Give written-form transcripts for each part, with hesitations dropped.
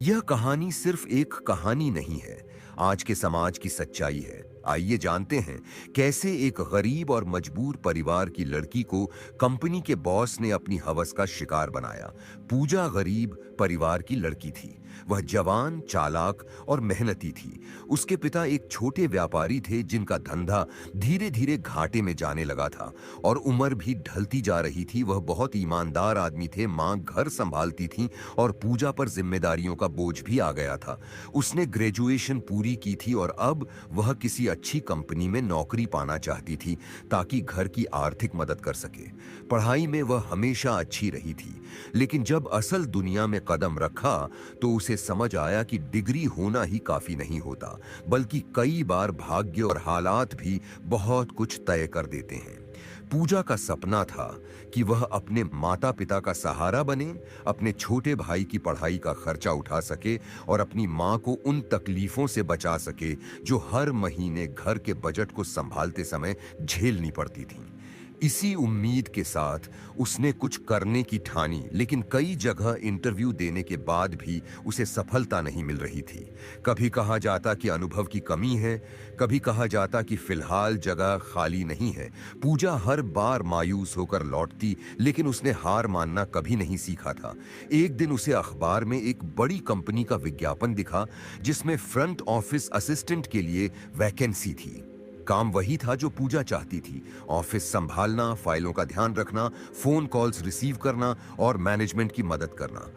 यह कहानी सिर्फ एक कहानी नहीं है, आज के समाज की सच्चाई है। आइए जानते हैं कैसे एक गरीब और मजबूर परिवार की लड़की को कंपनी के बॉस ने अपनी हवस का शिकार बनाया। पूजा गरीब परिवार की लड़की थी। वह जवान, चालाक और मेहनती थी। उसके पिता एक छोटे व्यापारी थे जिनका धंधा धीरे धीरे घाटे में जाने लगा था और उम्र भी ढलती जा रही थी। वह बहुत ईमानदार आदमी थे। मां घर संभालती थी और पूजा पर जिम्मेदारियों का बोझ भी आ गया था। उसने ग्रेजुएशन पूरी की थी और अब वह किसी अच्छी कंपनी में नौकरी पाना चाहती थी ताकि घर की आर्थिक मदद कर सके। पढ़ाई में वह हमेशा अच्छी रही थी, लेकिन जब असल दुनिया में कदम रखा तो उसे समझ आया कि डिग्री होना ही काफी नहीं होता, बल्कि कई बार भाग्य और हालात भी बहुत कुछ तय कर देते हैं। पूजा का सपना था कि वह अपने माता पिता का सहारा बने, अपने छोटे भाई की पढ़ाई का खर्चा उठा सके और अपनी मां को उन तकलीफों से बचा सके जो हर महीने घर के बजट को संभालते समय झेलनी पड़ती थी। इसी उम्मीद के साथ उसने कुछ करने की ठानी, लेकिन कई जगह इंटरव्यू देने के बाद भी उसे सफलता नहीं मिल रही थी। कभी कहा जाता कि अनुभव की कमी है, कभी कहा जाता कि फिलहाल जगह खाली नहीं है। पूजा हर बार मायूस होकर लौटती, लेकिन उसने हार मानना कभी नहीं सीखा था। एक दिन उसे अखबार में एक बड़ी कंपनी का विज्ञापन दिखा जिसमें फ्रंट ऑफिस असिस्टेंट के लिए वैकेंसी थी। काम वही था जो पूजा चाहती थी, ऑफिस संभालना, फाइलों का ध्यान रखना, फोन कॉल्स रिसीव करना और मैनेजमेंट की मदद करना।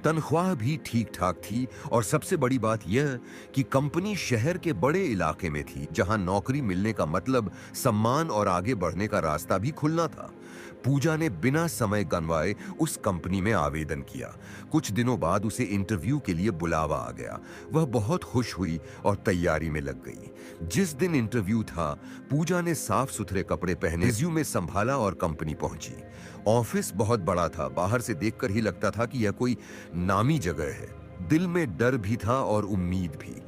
तनख्वाह भी ठीक ठाक थी और सबसे बड़ी बात यह कि कंपनी शहर के बड़े इलाके में थी, जहां नौकरी मिलने का मतलब सम्मान और आगे बढ़ने का रास्ता भी खुलना था। पूजा ने बिना समय गंवाए उस कंपनी में आवेदन किया। कुछ दिनों बाद उसे इंटरव्यू के लिए बुलावा आ गया। वह बहुत खुश हुई और तैयारी में लग गई। जिस दिन इंटरव्यू था, पूजा ने साफ सुथरे कपड़े पहने, रिज्यूमे संभाला और कंपनी पहुंची। ऑफिस बहुत बड़ा था, बाहर से देखकर ही लगता था कि यह कोई नामी जगह है। दिल में डर भी था और उम्मीद भी।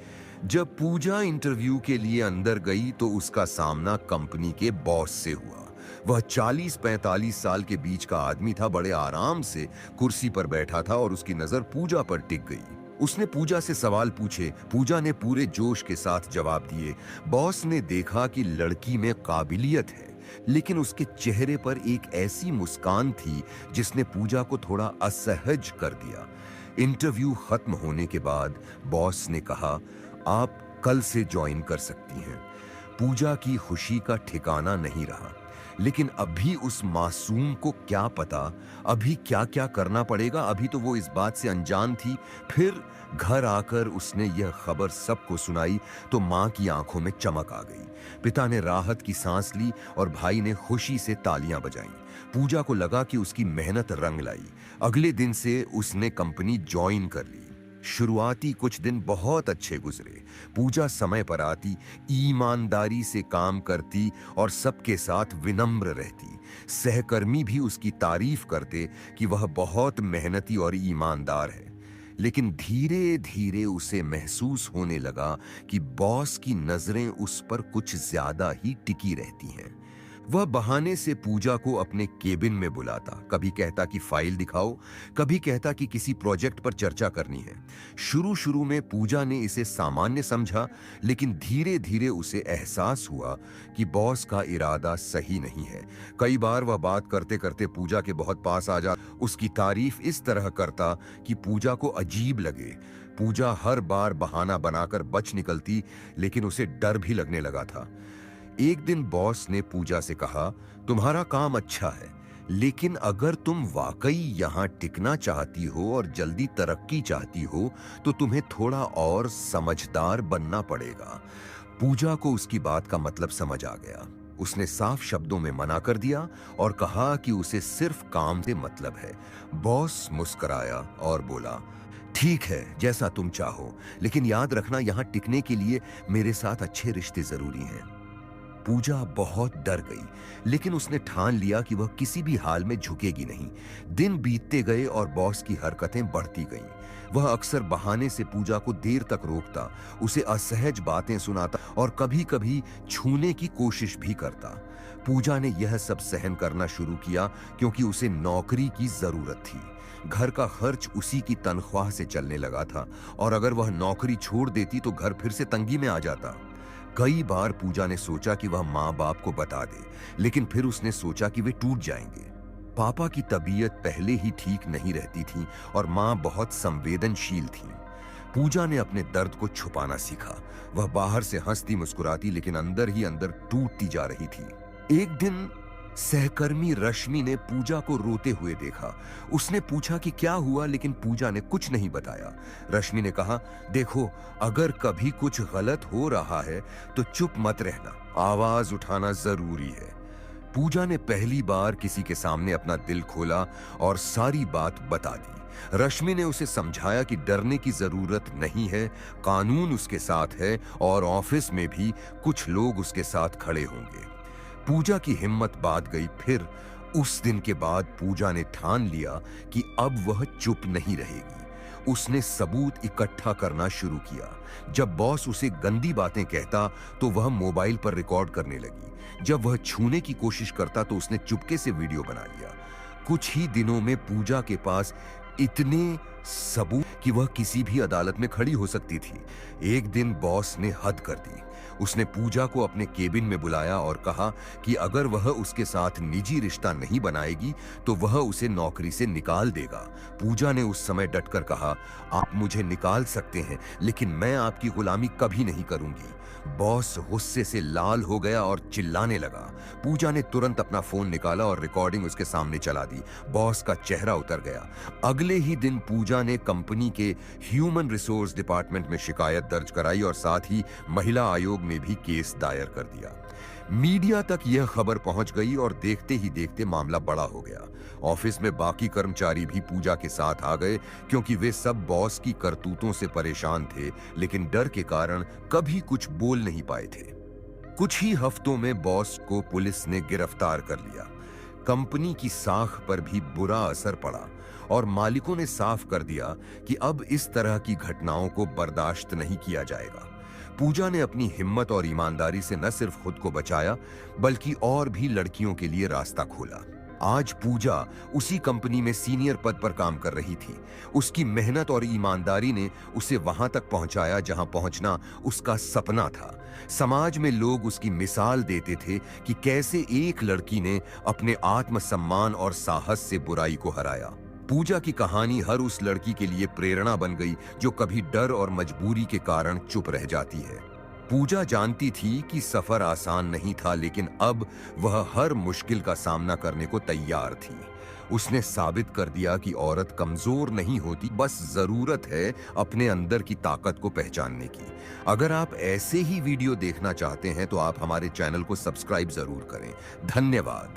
जब पूजा इंटरव्यू के लिए अंदर गई तो उसका सामना कंपनी के बॉस से हुआ। वह 40-45 साल के बीच का आदमी था, बड़े आराम से कुर्सी पर बैठा था और उसकी नजर पूजा पर टिक गई। उसने पूजा से सवाल पूछे। पूजा ने पूरे जोश के साथ जवाब दिए। बॉस ने देखा कि लड़की में काबिलियत है, लेकिन उसके चेहरे पर एक ऐसी मुस्कान थी जिसने पूजा को थोड़ा असहज कर दिया। इंटरव्यू खत्म होने के बाद बॉस ने कहा, आप कल से ज्वाइन कर सकती हैं। पूजा की खुशी का ठिकाना नहीं रहा, लेकिन अभी उस मासूम को क्या पता अभी क्या क्या करना पड़ेगा। अभी तो वो इस बात से अनजान थी। फिर घर आकर उसने यह खबर सबको सुनाई तो मां की आंखों में चमक आ गई। पिता ने राहत की सांस ली और भाई ने खुशी से तालियां बजाईं। पूजा को लगा कि उसकी मेहनत रंग लाई। अगले दिन से उसने कंपनी ज्वाइन कर ली। शुरुआती कुछ दिन बहुत अच्छे गुजरे। पूजा समय पर आती, ईमानदारी से काम करती और सबके साथ विनम्र रहती। सहकर्मी भी उसकी तारीफ करते कि वह बहुत मेहनती और ईमानदार है। लेकिन धीरे धीरे उसे महसूस होने लगा कि बॉस की नजरें उस पर कुछ ज्यादा ही टिकी रहती हैं। वह बहाने से पूजा को अपने केबिन में बुलाता, कभी कहता कि फाइल दिखाओ, कभी कहता कि किसी प्रोजेक्ट पर चर्चा करनी है। शुरू शुरू में पूजा ने इसे सामान्य समझा, लेकिन धीरे धीरे उसे एहसास हुआ कि बॉस का इरादा सही नहीं है। कई बार वह बात करते करते पूजा के बहुत पास आ जा, उसकी तारीफ इस तरह करता कि पूजा को अजीब लगे। पूजा हर बार बहाना बनाकर बच निकलती, लेकिन उसे डर भी लगने लगा था। एक दिन बॉस ने पूजा से कहा, तुम्हारा काम अच्छा है, लेकिन अगर तुम वाकई यहां टिकना चाहती हो और जल्दी तरक्की चाहती हो तो तुम्हें थोड़ा और समझदार बनना पड़ेगा। पूजा को उसकी बात का मतलब समझ आ गया। उसने साफ शब्दों में मना कर दिया और कहा कि उसे सिर्फ काम से मतलब है। बॉस मुस्कुराया और बोला, ठीक है, जैसा तुम चाहो, लेकिन याद रखना यहां टिकने के लिए मेरे साथ अच्छे रिश्ते जरूरी हैं। पूजा बहुत डर गई, लेकिन उसने ठान लिया कि वह किसी भी हाल में झुकेगी नहीं। दिन बीतते गए और बॉस की हरकतें बढ़ती गईं। वह अक्सर बहाने से पूजा को देर तक रोकता, उसे असहज बातें सुनाता और कभी-कभी छूने की कोशिश भी करता। पूजा ने यह सब सहन करना शुरू किया क्योंकि उसे नौकरी की जरूरत थी। घर का खर्च उसी की तनख्वाह से चलने लगा था और अगर वह नौकरी छोड़ देती तो घर फिर से तंगी में आ जाता। कई बार पूजा ने सोचा कि वह माँ बाप को बता दे, लेकिन फिर उसने सोचा कि वे टूट जाएंगे। पापा की तबीयत पहले ही ठीक नहीं रहती थी और माँ बहुत संवेदनशील थी। पूजा ने अपने दर्द को छुपाना सीखा। वह बाहर से हंसती मुस्कुराती लेकिन अंदर ही अंदर टूटती जा रही थी। एक दिन सहकर्मी रश्मि ने पूजा को रोते हुए देखा। उसने पूछा कि क्या हुआ, लेकिन पूजा ने कुछ नहीं बताया। रश्मि ने कहा, देखो, अगर कभी कुछ गलत हो रहा है तो चुप मत रहना, आवाज उठाना जरूरी है। पूजा ने पहली बार किसी के सामने अपना दिल खोला और सारी बात बता दी। रश्मि ने उसे समझाया कि डरने की जरूरत नहीं है, कानून उसके साथ है और ऑफिस में भी कुछ लोग उसके साथ खड़े होंगे। पूजा की हिम्मत बात गई। फिर उस दिन के बाद पूजा ने ठान लिया कि अब वह चुप नहीं रहेगी। उसने सबूत इकट्ठा करना शुरू किया। जब बॉस उसे गंदी बातें कहता तो वह मोबाइल पर रिकॉर्ड करने लगी। जब वह छूने की कोशिश करता तो उसने चुपके से वीडियो बना लिया। कुछ ही दिनों में पूजा के पास इतने सबूत कि वह किसी भी अदालत में खड़ी हो सकती थी। एक दिन बॉस ने हद कर दी। उसने पूजा को अपने केबिन में बुलाया और कहा कि अगर वह उसके साथ निजी रिश्ता नहीं बनाएगी तो वह उसे नौकरी से निकाल देगा। पूजा ने उस समय डटकर कहा, आप मुझे निकाल सकते हैं, लेकिन मैं आपकी गुलामी कभी नहीं करूंगी। बॉस गुस्से से लाल हो गया और चिल्लाने लगा। पूजा ने तुरंत अपना फोन निकाला और रिकॉर्डिंग उसके सामने चला दी। बॉस का चेहरा उतर गया। अगले ही दिन पूजा ने कंपनी के ह्यूमन रिसोर्स डिपार्टमेंट में शिकायत दर्ज कराई और साथ ही महिला आयोग में भी केस दायर कर दिया। मीडिया तक यह खबर पहुंच गई और देखते ही देखते मामला बड़ा हो गया। ऑफिस में बाकी कर्मचारी भी पूजा के साथ आ गए क्योंकि वे सब बॉस की करतूतों से परेशान थे, लेकिन डर के कारण कभी कुछ बोल नहीं पाए थे। कुछ ही हफ्तों में बॉस को पुलिस ने गिरफ्तार कर लिया। कंपनी की साख पर भी बुरा असर पड़ा और मालिकों ने साफ कर दिया कि अब इस तरह की घटनाओं को बर्दाश्त नहीं किया जाएगा। पूजा ने अपनी हिम्मत और ईमानदारी से न सिर्फ खुद को बचाया बल्कि और भी लड़कियों के लिए रास्ता खोला। आज पूजा उसी कंपनी में सीनियर पद पर काम कर रही थी। उसकी मेहनत और ईमानदारी ने उसे वहां तक पहुंचाया जहां पहुंचना उसका सपना था। समाज में लोग उसकी मिसाल देते थे कि कैसे एक लड़की ने अपने आत्मसम्मान और साहस से बुराई को हराया। पूजा की कहानी हर उस लड़की के लिए प्रेरणा बन गई जो कभी डर और मजबूरी के कारण चुप रह जाती है। पूजा जानती थी कि सफर आसान नहीं था, लेकिन अब वह हर मुश्किल का सामना करने को तैयार थी। उसने साबित कर दिया कि औरत कमजोर नहीं होती, बस जरूरत है अपने अंदर की ताकत को पहचानने की। अगर आप ऐसे ही वीडियो देखना चाहते हैं तो आप हमारे चैनल को सब्सक्राइब जरूर करें। धन्यवाद।